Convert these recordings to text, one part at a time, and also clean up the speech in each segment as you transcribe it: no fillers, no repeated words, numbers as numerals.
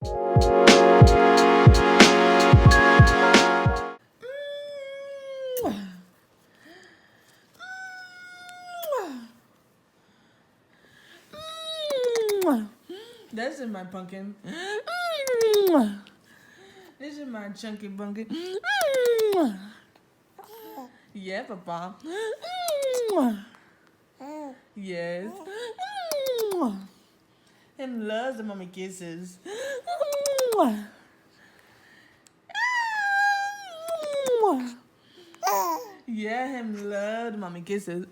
This is my pumpkin. This is my chunky pumpkin. Yeah, Papa. Yes. Him loves the mommy kisses. Yeah, him loves the mommy kisses.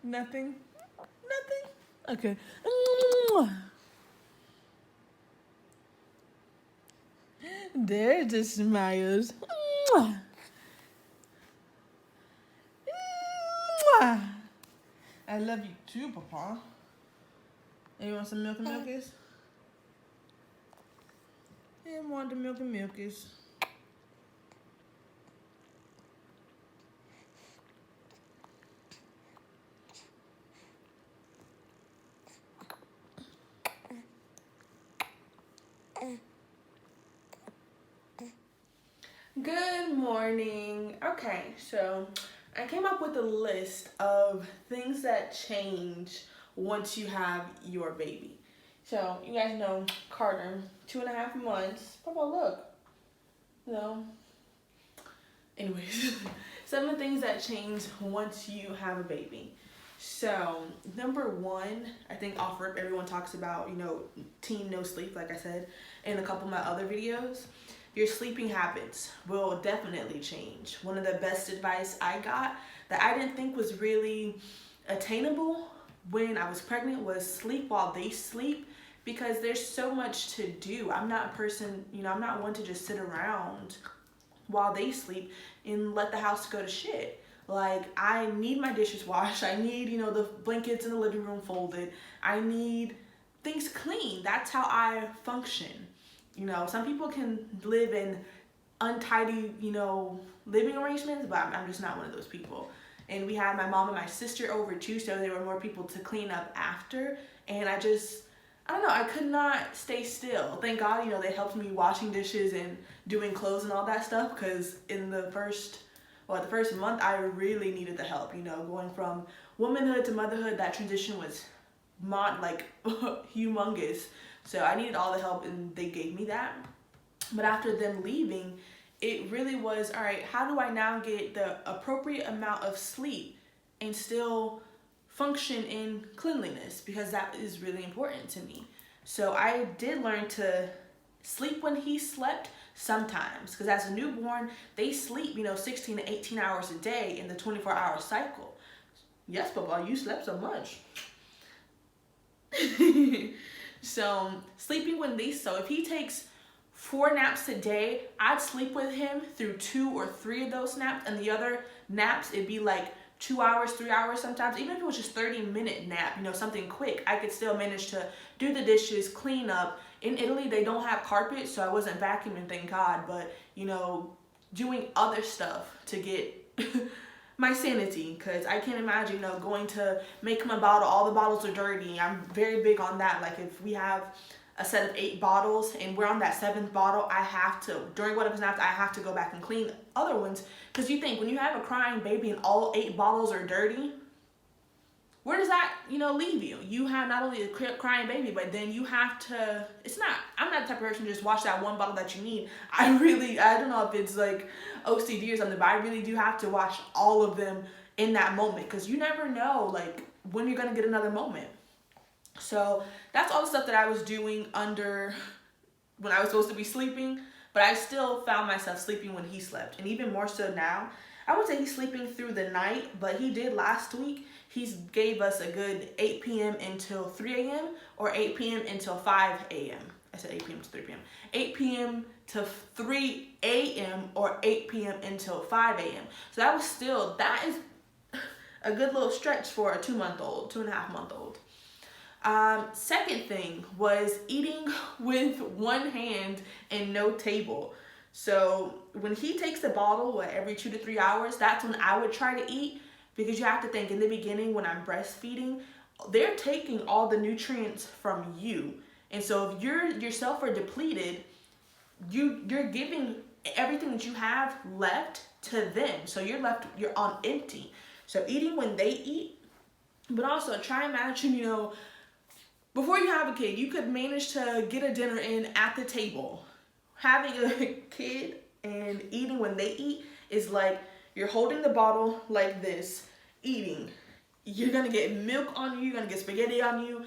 Nothing? Nothing? Okay. There's the smiles. I love you too, Papa. And you want some milk and milkies? Yeah, I want the milk and milkies. Good morning. Okay, so I came up with a list of things that change once you have your baby. So you guys know Carter, 2.5 months. Papa, look. No. Anyways, some of the things that change once you have a baby. So number one, I think off rip everyone talks about, teen no sleep, like I said in a couple of my other videos. Your sleeping habits will definitely change. One of the best advice I got that I didn't think was really attainable when I was pregnant was sleep while they sleep, because there's so much to do. I'm not a person, I'm not one to just sit around while they sleep and let the house go to shit. Like, I need my dishes washed. I need, the blankets in the living room folded. I need things clean. That's how I function. Some people can live in untidy, living arrangements, but I'm just not one of those people. And we had my mom and my sister over too, so there were more people to clean up after. And I don't know, I could not stay still. Thank God, they helped me washing dishes and doing clothes and all that stuff, because in the first month, I really needed the help. Going from womanhood to motherhood, that transition was humongous. So I needed all the help, and they gave me that. But after them leaving, it really was, all right, how do I now get the appropriate amount of sleep and still function in cleanliness? Because that is really important to me. So I did learn to sleep when he slept sometimes, because as a newborn, they sleep, 16 to 18 hours a day in the 24-hour cycle. Yes, Papa, you slept so much. So sleeping so if he takes 4 naps a day, I'd sleep with him through 2 or 3 of those naps, and the other naps, it'd be like 2 hours, 3 hours sometimes. Even if it was just 30-minute nap, something quick, I could still manage to do the dishes, clean up. In Italy, they don't have carpet, so I wasn't vacuuming, thank God, but, doing other stuff to get my sanity, because I can't imagine, going to make him a bottle, all the bottles are dirty. I'm very big on that. Like, if we have a set of 8 bottles and we're on that 7th bottle, I have to, during one of his naps, I have to go back and clean other ones. Because you think, when you have a crying baby and all 8 bottles are dirty, where does that, leave you? You have not only a crying baby, but then you have to, I'm not the type of person to just wash that one bottle that you need. I don't know if it's like OCD or something, but I really do have to wash all of them in that moment, because you never know, like, when you're going to get another moment. So that's all the stuff that I was doing when I was supposed to be sleeping, but I still found myself sleeping when he slept. And even more so now, I would say he's sleeping through the night, but he did last week. He gave us a good 8 p.m. until 3 a.m. or 8 p.m. until 5 a.m. I said 8 p.m. to 3 p.m. 8 p.m. to 3 a.m. or 8 p.m. until 5 a.m. So that is a good little stretch for a 2-month-old, 2.5-month-old. Second thing was eating with one hand and no table. So when he takes the bottle every 2 to 3 hours, that's when I would try to eat, because you have to think, in the beginning when I'm breastfeeding, they're taking all the nutrients from you. And so if you're yourself are depleted, you're giving everything that you have left to them. So you're on empty. So eating when they eat, but also try and imagine, before you have a kid, you could manage to get a dinner in at the table. Having a kid and eating when they eat is like you're holding the bottle like this, eating. You're gonna get milk on you, you're gonna get spaghetti on you,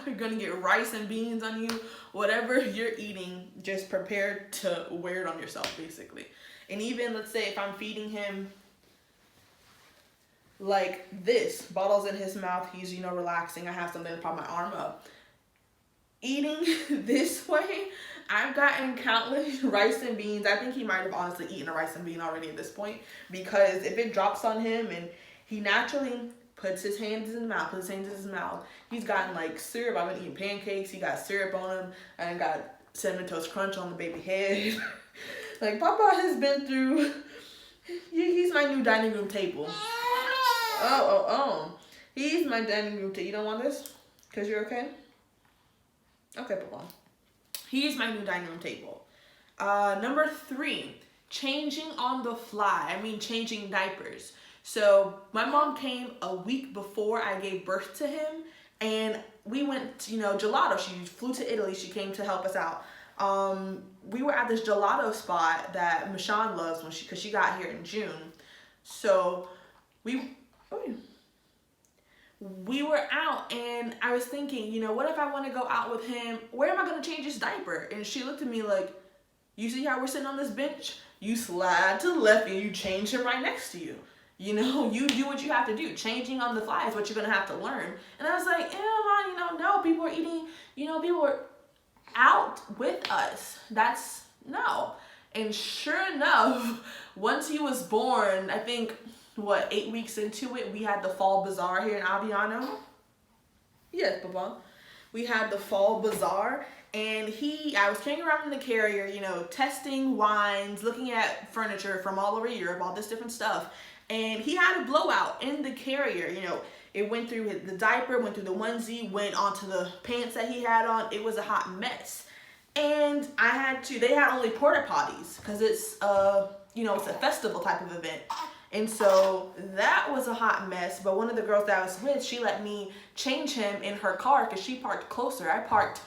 you're gonna get rice and beans on you. Whatever you're eating, just prepare to wear it on yourself, basically. And even, let's say if I'm feeding him like this, bottles in his mouth, he's, relaxing, I have something to prop my arm up. Eating this way, I've gotten countless rice and beans. I think he might have honestly eaten a rice and bean already at this point, because if it drops on him and he naturally puts his hands in his mouth, he's gotten like syrup. I've been eating pancakes, he got syrup on him, and got Cinnamon Toast Crunch on the baby head. Like, Papa has been through, he's my new dining room table. Oh. He's my dining room table. You don't want this? Because you're okay? Okay, Papa. He's my new dining room table. Number 3, changing on the fly. Changing diapers. So my mom came a week before I gave birth to him, and we went, gelato. She flew to Italy. She came to help us out. We were at this gelato spot that Michonne loves because she got here in June. So we were out, and I was thinking, what if I want to go out with him? Where am I going to change his diaper? And she looked at me like, you see how we're sitting on this bench? You slide to the left and you change him right next to you. You do what you have to do. Changing on the fly is what you're going to have to learn. And I was like, Mom, no, people are eating, people are out with us. No. And sure enough, once he was born, I think, 8 weeks into it, we had the fall bazaar here in Aviano. Yes, Papa. We had the fall bazaar, and I was carrying around in the carrier, testing wines, looking at furniture from all over Europe, all this different stuff. And he had a blowout in the carrier. It went through the diaper, went through the onesie, went onto the pants that he had on. It was a hot mess. And they had only porta potties because it's it's a festival type of event. And so that was a hot mess. But one of the girls that I was with, she let me change him in her car because she parked closer. I parked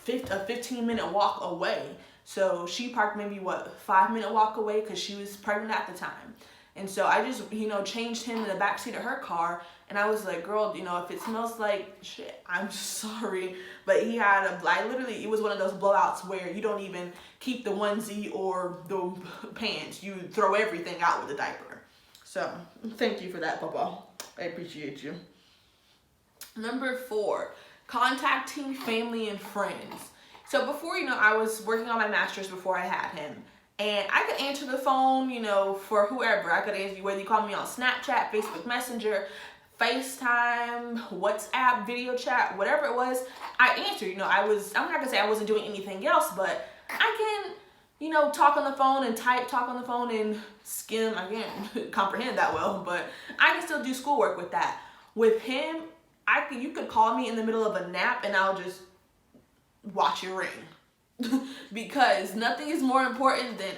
a 15-minute walk away. So she parked maybe 5-minute walk away because she was pregnant at the time. And so I just, changed him in the backseat of her car. And I was like, girl, if it smells like shit, I'm sorry. But he had it was one of those blowouts where you don't even keep the onesie or the pants. You throw everything out with the diaper. So thank you for that, Papa. I appreciate you. Number 4, contacting family and friends. So before, I was working on my master's before I had him. And I could answer the phone, for whoever. I could answer, whether you call me on Snapchat, Facebook Messenger, FaceTime, WhatsApp, video chat, whatever it was, I answered. I'm not gonna say I wasn't doing anything else, but I can, talk on the phone and talk on the phone and skim. I can't comprehend that well, but I can still do schoolwork with that. With him, you could call me in the middle of a nap and I'll just watch it ring. Because nothing is more important than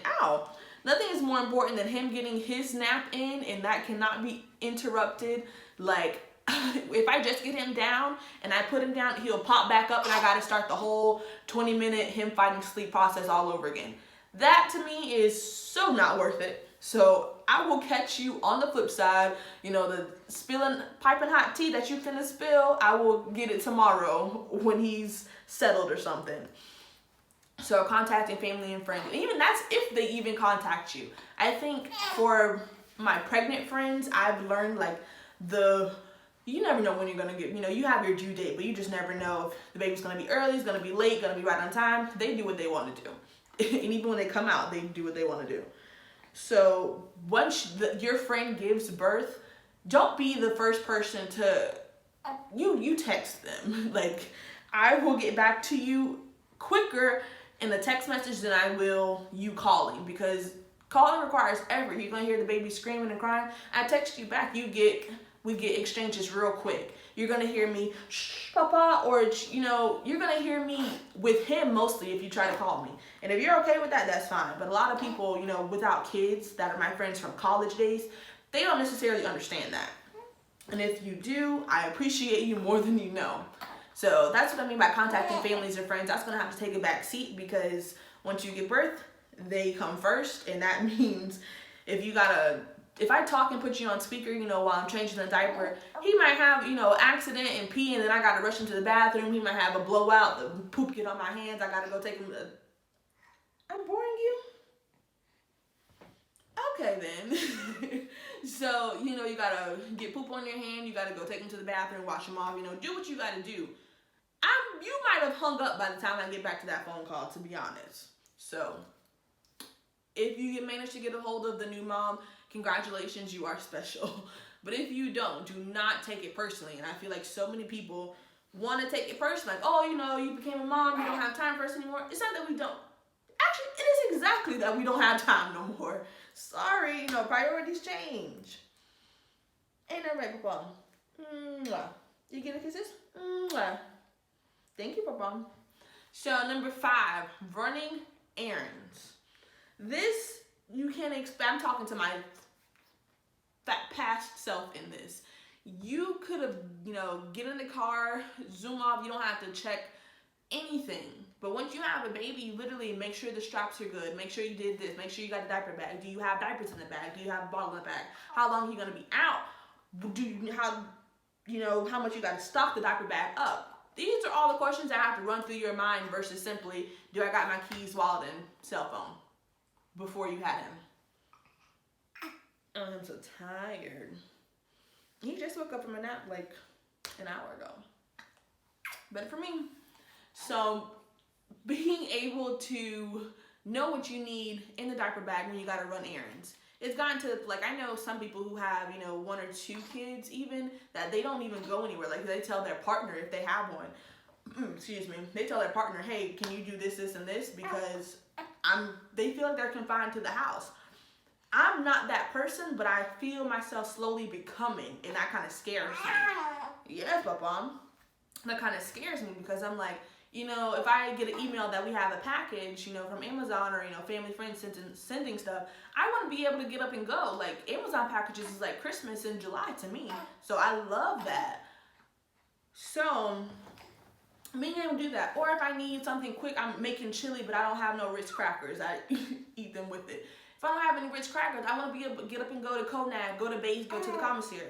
him getting his nap in, and that cannot be interrupted. Like, if I just get him down and I put him down, he'll pop back up and I gotta start the whole 20-minute him fighting sleep process all over again. That to me is so not worth it. So I will catch you on the flip side. The piping hot tea that you finna spill, I will get it tomorrow when he's settled or something. So contacting family and friends, and even that's if they even contact you. I think for my pregnant friends, I've learned you never know when you're gonna get, you have your due date, but you just never know if the baby's gonna be early, it's gonna be late, gonna be right on time. They do what they want to do. And even when they come out, they do what they want to do. So once your friend gives birth, don't be the first person to, you text them. Like, I will get back to you quicker in a text message than I will you calling, because calling requires effort. You're gonna hear the baby screaming and crying. I text you back, we get exchanges real quick. you're going to hear me, shh, papa, or, you know, you're going to hear me with him mostly if you try to call me. And if you're okay with that, that's fine. But a lot of people, you know, without kids that are my friends from college days, they don't necessarily understand that. And if you do, I appreciate you more than you know. So that's what I mean by contacting families or friends. That's going to have to take a back seat, because once you give birth, they come first. And that means if I talk and put you on speaker, you know, while I'm changing the diaper, he might have, you know, accident and pee, and then I got to rush into the bathroom. He might have a blowout, the poop get on my hands. I got to go take him to... I'm boring you? Okay, then. So, you know, you got to get poop on your hand. You got to go take him to the bathroom, wash him off, you know, do what you got to do. You might have hung up by the time I get back to that phone call, to be honest. So, if you manage to get a hold of the new mom, congratulations, you are special. But if you don't, do not take it personally. And I feel like so many people want to take it personally. Like, oh, you know, you became a mom, you don't have time for us anymore. It's not that we don't. Actually, it is exactly that we don't have time no more. Sorry, you know, priorities change. Ain't that right, Papa? You get a kisses? Thank you, Papa. So, number 5, running errands. This, you can't expect, I'm talking to my past self in this. You could have, you know, get in the car, zoom off, you don't have to check anything. But once you have a baby, you literally make sure the straps are good, make sure you did this, make sure you got the diaper bag. Do you have diapers in the bag? Do you have a bottle in the bag? How long are you going to be out? How much you got to stock the diaper bag up? These are all the questions that have to run through your mind versus simply, do I got my keys, wallet, and cell phone before you had him? I'm so tired. He just woke up from a nap like an hour ago. Better for me. So, being able to know what you need in the diaper bag when you gotta run errands. It's gotten to, like, I know some people who have, you know, 1 or 2 kids even, that they don't even go anywhere. Like, they tell their partner, if they have one, they tell their partner, hey, can you do this, this, and this? Because they feel like they're confined to the house. I'm not that person, but I feel myself slowly becoming, and that kind of scares me. Yes, Papa. That kind of scares me, because I'm like, you know, if I get an email that we have a package, you know, from Amazon, or, you know, family, friends sending stuff, I want to be able to get up and go. Like, Amazon packages is like Christmas in July to me. So I love that. So, being able to do that. Or if I need something quick, I'm making chili, but I don't have no Ritz crackers. I eat them with it. If I don't have any Ritz crackers, I want to be able to get up and go to Conad, go to Bays, go to the commissary.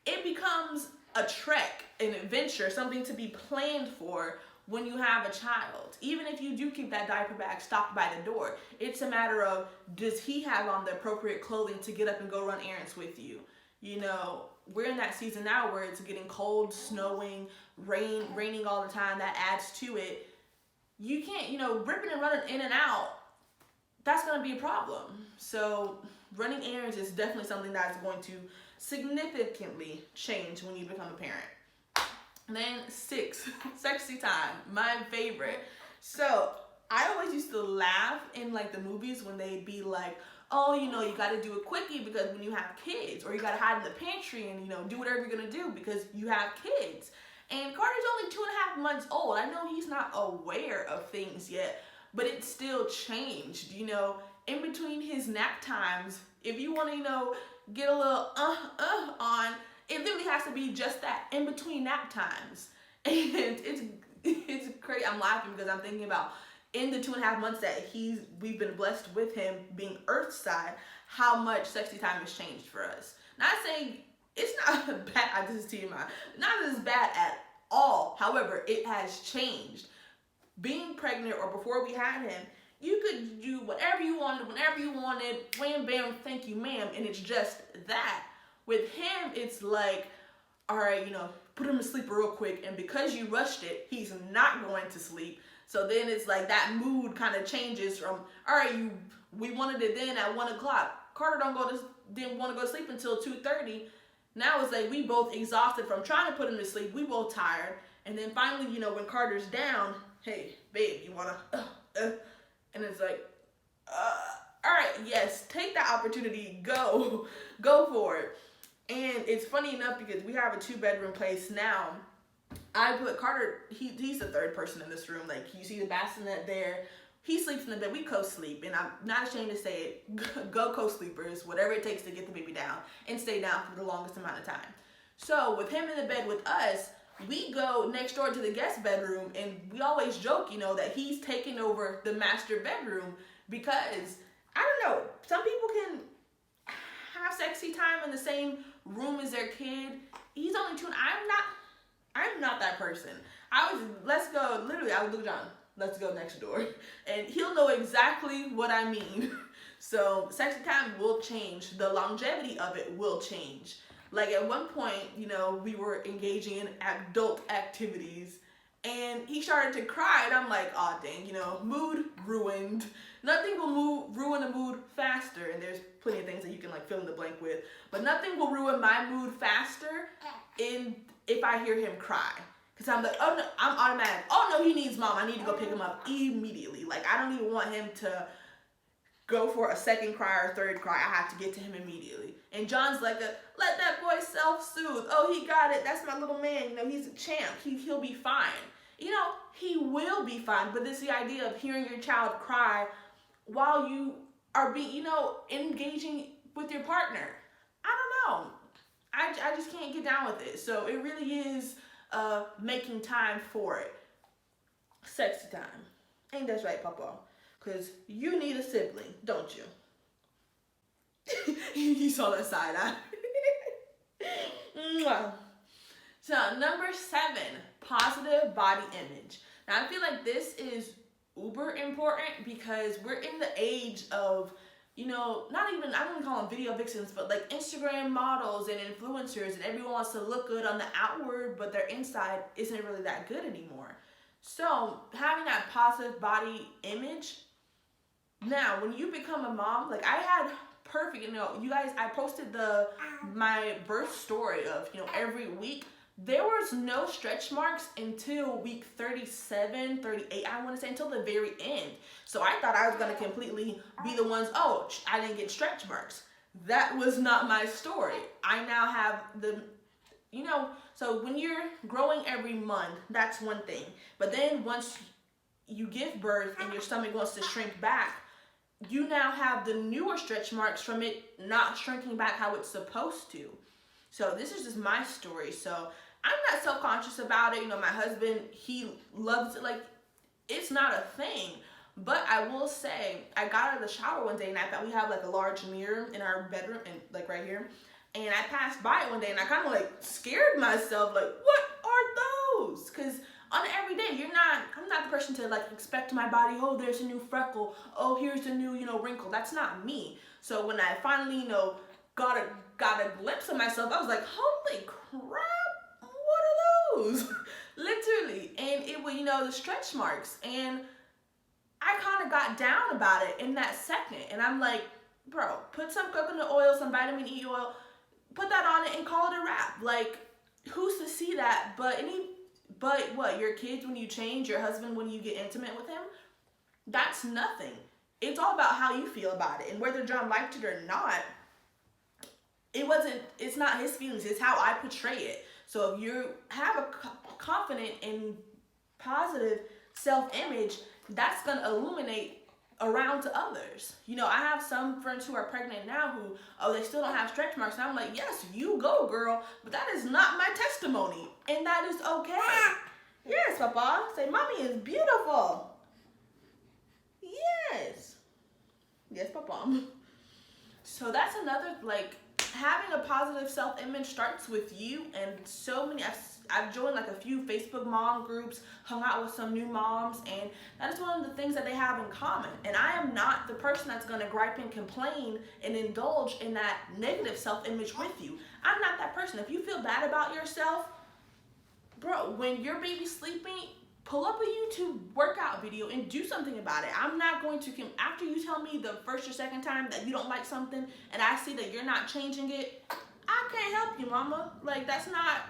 It becomes a trek, an adventure, something to be planned for when you have a child. Even if you do keep that diaper bag stocked by the door, it's a matter of, does he have on the appropriate clothing to get up and go run errands with you? You know, we're in that season now where it's getting cold, snowing, raining all the time. That adds to it. You can't, you know, ripping and running in and out, that's going to be a problem. So running errands is definitely something that's going to significantly change when you become a parent. And then 6, sexy time, my favorite. So I always used to laugh in like the movies when they'd be like, oh, you know, you got to do a quickie because when you have kids, or you got to hide in the pantry and, you know, do whatever you're going to do because you have kids. And Carter's only 2.5 months old. I know he's not aware of things yet, but it still changed, you know, in between his nap times. If you want to, you know, get a little on, it literally has to be just that, in between nap times. And it's crazy. I'm laughing because I'm thinking about in the 2.5 months that we've been blessed with him being Earthside, how much sexy time has changed for us. Not saying it's not bad, not as bad at all. However, it has changed. Being pregnant or before we had him, you could do whatever you wanted, whenever you wanted, wham, bam, thank you, ma'am, and it's just that. With him, it's like, all right, you know, put him to sleep real quick, and because you rushed it, he's not going to sleep. So then it's like that mood kind of changes from, all right, we wanted it then at 1 o'clock. Carter didn't want to go to sleep until 2:30. Now it's like we both exhausted from trying to put him to sleep. We both tired. And then finally, you know, when Carter's down, hey, babe, you want to, and it's like, all right, yes, take that opportunity, go for it. And it's funny enough because we have a 2-bedroom place now. I put Carter, he's the third person in this room. Like, you see the bassinet there. He sleeps in the bed. We co-sleep. And I'm not ashamed to say it. Go co-sleepers. Whatever it takes to get the baby down. And stay down for the longest amount of time. So, with him in the bed with us, we go next door to the guest bedroom. And we always joke, you know, that he's taking over the master bedroom. Because, I don't know, some people can have sexy time in the same room as their kid. He's only 2. I'm not that person. Let's go, literally, I would look John, let's go next door. And he'll know exactly what I mean. So sexy time will change. The longevity of it will change. Like at one point, you know, we were engaging in adult activities and he started to cry and I'm like, oh dang, you know, mood ruined. Nothing will ruin a mood faster, and there's plenty of things that you can like fill in the blank with, but nothing will ruin my mood faster if I hear him cry. Cause I'm like, oh no, I'm automatic. Oh no, he needs mom. I need to go pick him up immediately. Like I don't even want him to go for a second cry or third cry. I have to get to him immediately. And John's like, let that boy self-soothe. Oh, he got it. That's my little man. You know, he's a champ. He'll be fine. You know, he will be fine. But it's the idea of hearing your child cry while you are being, you know, engaging with your partner. I don't know. I just can't get down with it. So it really is making time for it. Sexy time. Ain't that right, Papa? Because you need a sibling, don't you? You saw that side eye. So, number 7, positive body image. Now, I feel like this is uber important because we're in the age of, you know, I don't even call them video vixens, but like Instagram models and influencers, and everyone wants to look good on the outward, but their inside isn't really that good anymore. So, having that positive body image. Now, when you become a mom, like I had perfect, you know, you guys, I posted my birth story of, you know, every week. There was no stretch marks until week 37, 38, I want to say, until the very end. So I thought I was going to completely be the ones, oh, I didn't get stretch marks. That was not my story. I now have you know, so when you're growing every month, that's one thing. But then once you give birth and your stomach wants to shrink back, you now have the newer stretch marks from it not shrinking back how it's supposed to. So this is just my story. So I'm not self-conscious about it. You know, my husband, he loves it. Like, it's not a thing. But I will say, I got out of the shower one day and I thought we have like a large mirror in our bedroom and like right here. And I passed by it one day and I kind of like scared myself. Like, what are those? Because on every day, I'm not the person to like expect my body, oh, there's a new freckle. Oh, here's a new, you know, wrinkle. That's not me. So when I finally, you know, got a glimpse of myself, I was like, holy crap, what are those? Literally. And it was, you know, the stretch marks. And I kind of got down about it in that second. And I'm like, bro, put some coconut oil, some vitamin E oil, put that on it and call it a wrap. Like, who's to see that? But what, your kids when you change, your husband when you get intimate with him? That's nothing. It's all about how you feel about it. And whether John liked it or not, it's not his feelings, it's how I portray it. So if you have a confident and positive self-image, that's going to illuminate around to others. You know, I have some friends who are pregnant now who, oh, they still don't have stretch marks. And I'm like, yes, you go, girl. But that is not my testimony. And that is okay. Yes, Papa. Say, mommy is beautiful. Yes. Yes, Papa. So that's another, like, having a positive self-image starts with you. And so many, I've joined like a few Facebook mom groups, hung out with some new moms, and that is one of the things that they have in common. And I am not the person that's going to gripe and complain and indulge in that negative self-image with you. I'm not that person. If you feel bad about yourself, bro, when your baby's sleeping, pull up a YouTube workout video and do something about it. I'm not going to, after you tell me the first or second time that you don't like something and I see that you're not changing it, I can't help you, mama. Like, that's not